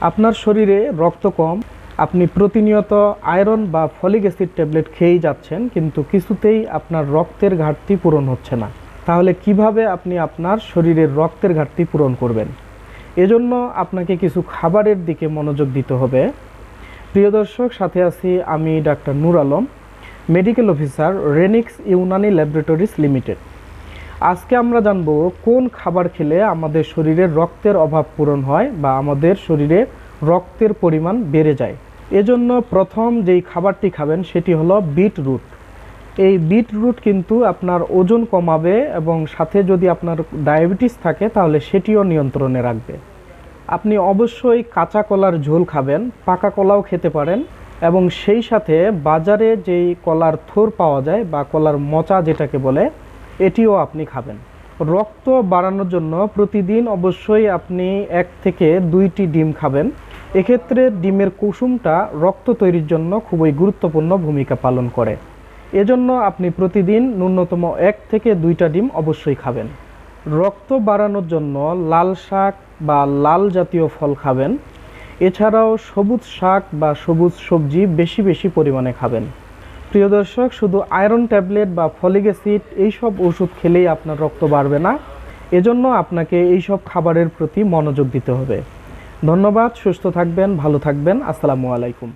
আপনার শরীরে রক্ত কম, আপনি প্রতিনিয়ত আয়রন বা ফলিক অ্যাসিড ট্যাবলেট খেয়েই যাচ্ছেন, কিন্তু কিছুতেই আপনার রক্তের ঘাটতি পূরণ হচ্ছে না। তাহলে কিভাবে আপনি আপনার শরীরের রক্তের ঘাটতি পূরণ করবেন? এজন্য আপনাকে কিছু খাবারের দিকে মনোযোগ দিতে হবে। প্রিয় দর্শক, সাথে আছি আমি doctor Noor Alam, medical officer, Renix Unani laboratories limited. আজকে আমরা জানব কোন খাবার খেলে আমাদের শরীরের রক্তের অভাব পূরণ হয় বা আমাদের শরীরে রক্তের পরিমাণ বেড়ে যায়। এজন্য প্রথম যেই খাবারটি খাবেন সেটি হলো বিটরুট। এই বিটরুট কিন্তু আপনার ওজন কমাবে এবং সাথে যদি আপনার ডায়াবেটিস থাকে তাহলে সেটিও নিয়ন্ত্রণে রাখবে। আপনি অবশ্যই কাঁচা কলার ঝোল খাবেন, পাকা কলাও খেতে পারেন, এবং সেই সাথে বাজারে যেই কলার থোর পাওয়া যায় বা কলার মোচা যেটাকে বলে, এটিও আপনি খাবেন। রক্ত বাড়ানোর জন্য প্রতিদিন অবশ্যই আপনি 1 থেকে 2টি ডিম খাবেন। এক্ষেত্রে ডিমের কুসুমটা রক্ত তৈরির জন্য খুবই গুরুত্বপূর্ণ ভূমিকা পালন করে। এজন্য আপনি প্রতিদিন ন্যূনতম 1 থেকে 2টা ডিম অবশ্যই খাবেন। রক্ত বাড়ানোর জন্য লাল শাক বা লাল জাতীয় ফল খাবেন। এছাড়াও সবুজ শাক বা সবুজ সবজি বেশি বেশি পরিমাণে খাবেন। প্রিয় দর্শক, শুধু আয়রন ট্যাবলেট বা ফলিক অ্যাসিড এইসব ওষুধ খেলেই আপনার রক্ত বাড়বে না। এজন্য আপনাকে এইসব খাবারের প্রতি মনোযোগ দিতে হবে। ধন্যবাদ, সুস্থ থাকবেন, ভালো থাকবেন। আসসালামু আলাইকুম।